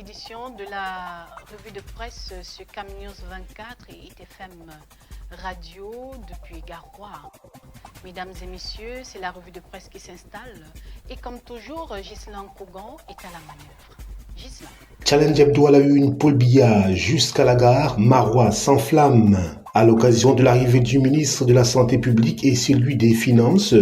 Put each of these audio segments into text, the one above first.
édition de la revue de presse sur Cam News 24 et ITFM Radio depuis Garoua. Mesdames et messieurs, c'est la revue de presse qui s'installe. Et comme toujours, Ghislain Kogan est à la manœuvre. Ghislain. Challenge Hebdo à la une, Paul Biya jusqu'à la gare, Marois s'enflamme. À l'occasion de l'arrivée du ministre de la Santé publique et celui des Finances,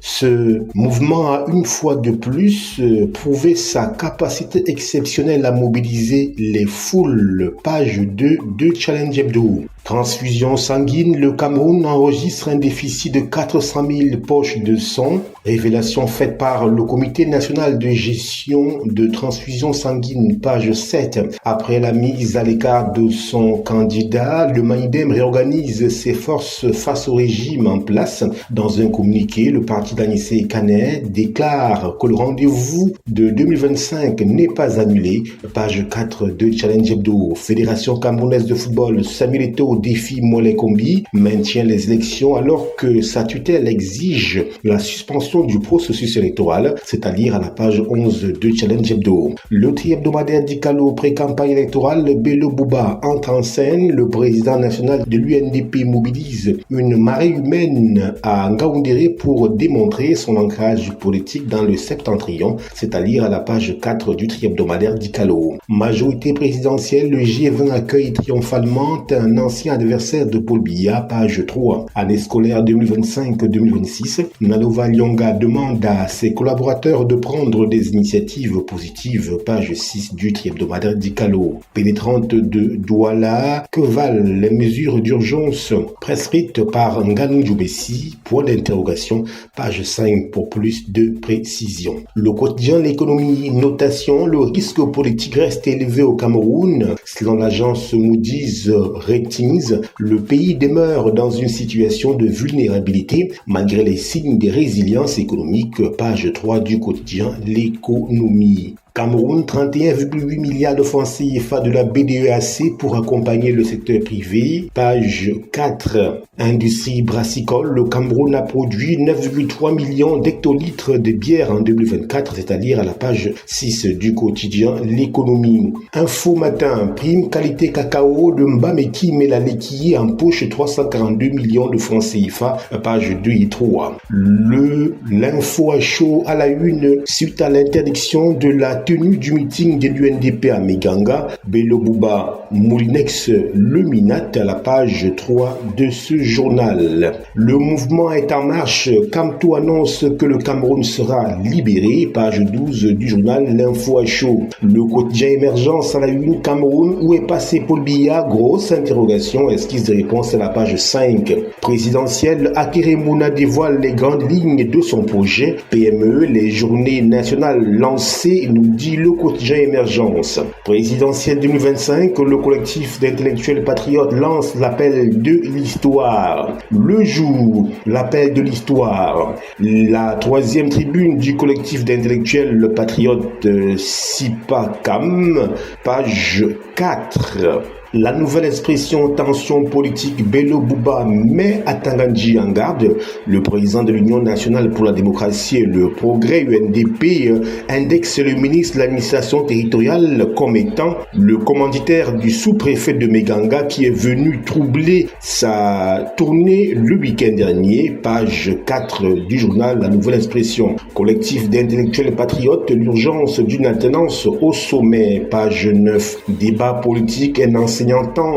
ce mouvement a une fois de plus prouvé sa capacité exceptionnelle à mobiliser les foules. Page 2 de Challenge Hebdo. Transfusion sanguine, le Cameroun enregistre un déficit de 400 000 poches de sang. Révélation faite par le Comité national de gestion de transfusion sanguine, page 7. Après la mise à l'écart de son candidat, le MAIDEM réorganise ses forces face au régime en place. Dans un communiqué, le parti d'Anissé Canet déclare que le rendez-vous de 2025 n'est pas annulé. Page 4 de Challenge Hebdo. Fédération camerounaise de football, Samuel Eto'o défie Mollet Kombi, maintient les élections alors que sa tutelle exige la suspension du processus électoral, c'est-à-dire à la page 11 de Challenge Hebdo. Le tri-hebdomadaire d'Ikalo pré-campagne électorale, Bello Bouba entre en scène. Le président national de l'UNDP mobilise une marée humaine à Ngaoundéré pour démontrer son ancrage politique dans le septentrion, c'est-à-dire à la page 4 du tri-hebdomadaire d'Ikalo. Majorité présidentielle, le G20 accueille triomphalement un ancien adversaire de Paul Biya, page 3. Année scolaire 2025-2026, Nalova Lyonga demande à ses collaborateurs de prendre des initiatives positives, page 6 du tri-hebdomadaire d'Ikalo. Pénétrante de Douala, que valent les mesures d'urgence prescrites par Nganou Djoubessi, point d'interrogation, page 5 pour plus de précision. Le quotidien L'économie, notation, le risque politique reste élevé au Cameroun. Selon l'agence Moody's Ratings, le pays demeure dans une situation de vulnérabilité malgré les signes de résilience économique, page 3 du quotidien L'économie. Cameroun, 31,8 milliards de francs CFA de la BDEAC pour accompagner le secteur privé. Page 4. Industrie brassicole, le Cameroun a produit 9,3 millions d'hectolitres de bière en 2024, c'est-à-dire à la page 6 du quotidien L'économie. Info matin, prime qualité cacao de Mbameki Melaleki empoche 342 millions de francs CFA, page 2 et 3. L'info à chaud à la une suite à l'interdiction de la tenue du meeting de l'UNDP à Meganga, Bello Bouba Moulinex le Minat à la page 3 de ce journal. Le mouvement est en marche. Camto annonce que le Cameroun sera libéré, page 12 du journal L'Info à chaud. Le quotidien Émergence à la une, Cameroun, où est passé Paul Biya? Grosse interrogation, esquisse de réponse à la page 5. Présidentielle, Akeremouna dévoile les grandes lignes de son projet. PME, les journées nationales lancées, nous dit le quotidien Émergence. Présidentielle 2025, le collectif d'intellectuels patriotes lance l'appel de l'histoire. Le jour, l'appel de l'histoire. La troisième tribune du collectif d'intellectuels patriotes SIPACAM, page 4. La nouvelle expression tension politique, Bello Bouba met Atangandji en garde. Le président de l'Union nationale pour la démocratie et le progrès UNDP indexe le ministre de l'administration territoriale comme étant le commanditaire du sous-préfet de Meganga qui est venu troubler sa tournée le week-end dernier. Page 4 du journal La Nouvelle Expression. Collectif d'intellectuels patriotes, l'urgence d'une alternance au sommet. Page 9. Débat politique, un enseignant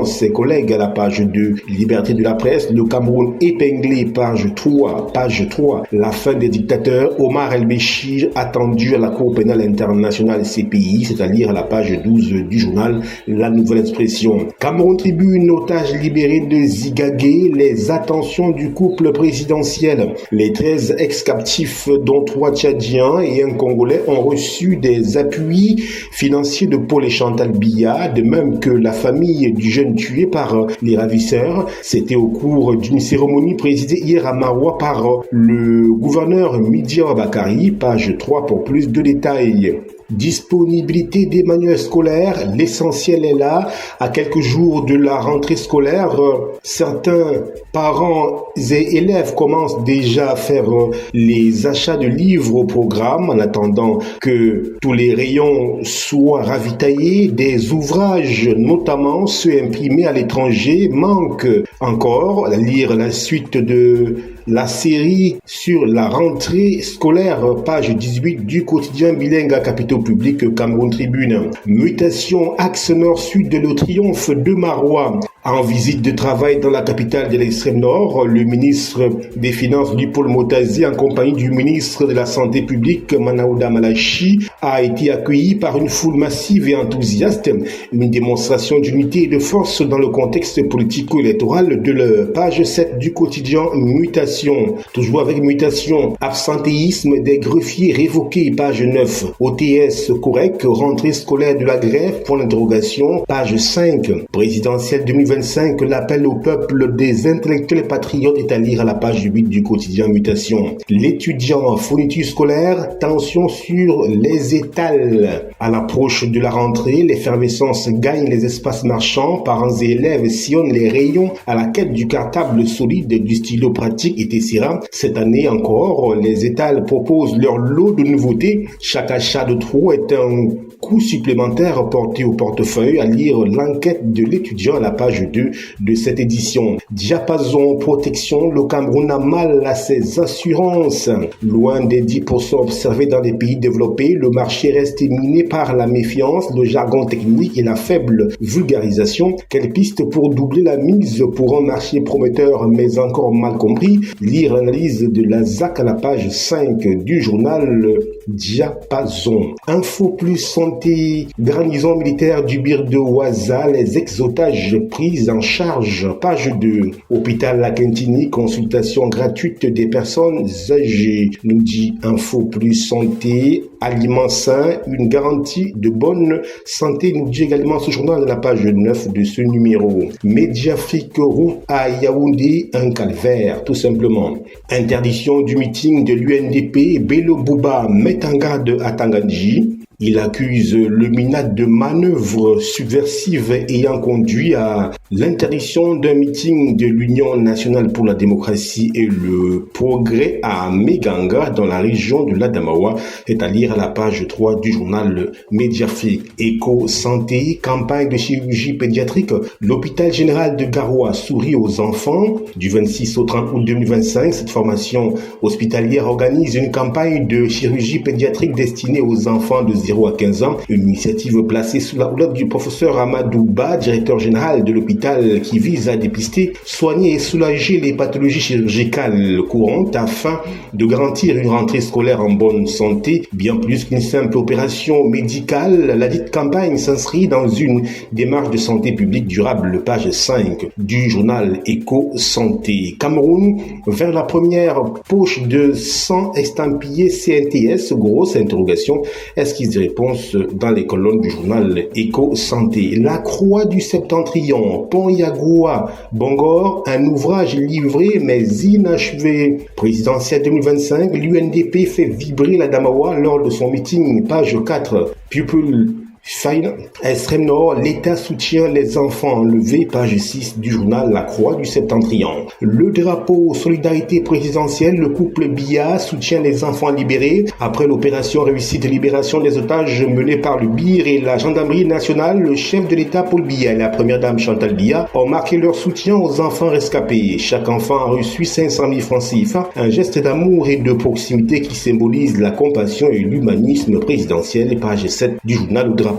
ses collègues à la page 2. Liberté de la presse, le Cameroun épinglé, page 3. Page 3. La fin des dictateurs, Omar El-Béchir attendu à la Cour pénale internationale CPI, c'est-à-dire à la page 12 du journal La Nouvelle Expression. Cameroun Tribune, otage libéré de Zigagé, les attentions du couple présidentiel. Les 13 ex-captifs, dont 3 Tchadiens et un Congolais, ont reçu des appuis financiers de Paul et Chantal Biya, de même que la famille du jeune tué par les ravisseurs. C'était au cours d'une cérémonie présidée hier à Maroua par le gouverneur Midia Bakari, page 3 pour plus de détails. Disponibilité des manuels scolaires, l'essentiel est là. À quelques jours de la rentrée scolaire, certains parents et élèves commencent déjà à faire les achats de livres au programme en attendant que tous les rayons soient ravitaillés. Des ouvrages, notamment ceux imprimés à l'étranger, manquent encore. Lire la suite de la série sur la rentrée scolaire, page 18 du quotidien bilingue à capitaux publics Cameroun Tribune. Mutation axe nord-sud de le triomphe de Marois. En visite de travail dans la capitale de l'extrême nord, le ministre des Finances Lupaul Motazi, en compagnie du ministre de la Santé publique Manaouda Malachi, a été accueilli par une foule massive et enthousiaste. Une démonstration d'unité et de force dans le contexte politico-électoral de la page 7 du quotidien Mutation. Toujours avec Mutation, absentéisme des greffiers révoqué, page 9. OTS correct, rentrée scolaire de la grève, pour l'interrogation, page 5. Présidentielle 2025, l'appel au peuple des intellectuels patriotes est à lire à la page 8 du quotidien Mutation. L'étudiant, fourniture scolaire, tension sur les étals. À l'approche de la rentrée, l'effervescence gagne les espaces marchands. Parents et élèves sillonnent les rayons à la quête du cartable solide, du stylo pratique, etc. Cette année encore, les étals proposent leur lot de nouveautés. Chaque achat de trop est un coût supplémentaire porté au portefeuille. À lire l'enquête de l'étudiant à la page 2 de cette édition. Diapason protection, le Cameroun a mal à ses assurances. Loin des 10% observés dans les pays développés, le marché reste miné par la méfiance, le jargon technique et la faible vulgarisation. Quelle piste pour doubler la mise pour un marché prometteur mais encore mal compris? Lire l'analyse de la ZAC à la page 5 du journal Diapason. Info plus santé, garnison militaire du Bir de Ouaza, les ex-otages pris en charge, page 2. Hôpital La Quintini, consultation gratuite des personnes âgées, nous dit Info plus santé. Aliments sains, une garantie de bonne santé, nous dit également ce journal à la page 9 de ce numéro. Mediafrique route à Yaoundé, un calvaire, tout simplement. Interdiction du meeting de l'UNDP, Bello Bouba met en garde à Tangandji. Il accuse le MINAT de manœuvres subversives ayant conduit à l'interdiction d'un meeting de l'Union nationale pour la démocratie et le progrès à Meganga dans la région de l'Adamawa, est à lire à la page 3 du journal Mediafrique. Éco-santé, campagne de chirurgie pédiatrique, l'hôpital général de Garoua sourit aux enfants. Du 26 au 30 août 2025, cette formation hospitalière organise une campagne de chirurgie pédiatrique destinée aux enfants de 0 à 15 ans, une initiative placée sous la houlette du professeur Amadou Ba, directeur général de l'hôpital, qui vise à dépister, soigner et soulager les pathologies chirurgicales courantes afin de garantir une rentrée scolaire en bonne santé. Bien plus qu'une simple opération médicale, la dite campagne s'inscrit dans une démarche de santé publique durable, page 5 du journal Éco-Santé. Cameroun, vers la première poche de 100 estampillés CNTS, grosse interrogation. Est-ce qu'ils y réponse dans les colonnes du journal Éco-Santé. La Croix du Septentrion, Pont Yagoua, Bangor, un ouvrage livré mais inachevé. Présidentielle 2025, l'UNDP fait vibrer la Damawa lors de son meeting, page 4. Pupil Fine, extrême nord, l'État soutient les enfants enlevés, page 6 du journal La Croix du Septentrion. Le drapeau solidarité présidentielle, le couple Biya soutient les enfants libérés. Après l'opération réussie de libération des otages menée par le BIR et la gendarmerie nationale, le chef de l'État Paul Biya et la première dame Chantal Biya ont marqué leur soutien aux enfants rescapés. Chaque enfant a reçu 500 000 francs CFA, un geste d'amour et de proximité qui symbolise la compassion et l'humanisme présidentiel, page 7 du journal Le Drapeau.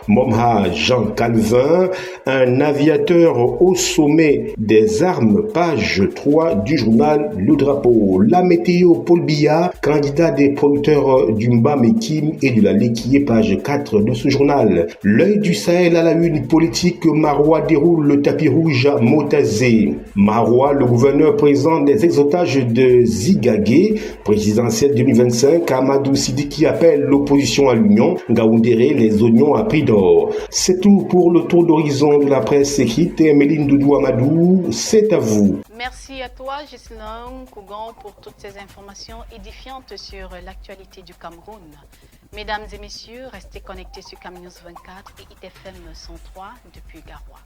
Momha Jean Calvin, un aviateur au sommet des armes, page 3 du journal Le Drapeau. La météo, Paul Biya, candidat des producteurs du Mbamekim et de la Lekié, page 4 de ce journal. L'œil du Sahel à la une politique, Marois déroule le tapis rouge à Motazé. Marois, le gouverneur présent des ex-otages de Zigagé, présidentielle 2025, Amadou Sidiki appelle l'opposition à l'union, Gaoundéré, les oignons à prix d'or. C'est tout pour le tour d'horizon de la presse écrite. Emeline Doudou Amadou, c'est à vous. Merci à toi, Ghislain Kougan, pour toutes ces informations édifiantes sur l'actualité du Cameroun. Mesdames et messieurs, restez connectés sur Cam News 24 et ITFM 103 depuis Garoua.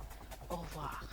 Au revoir.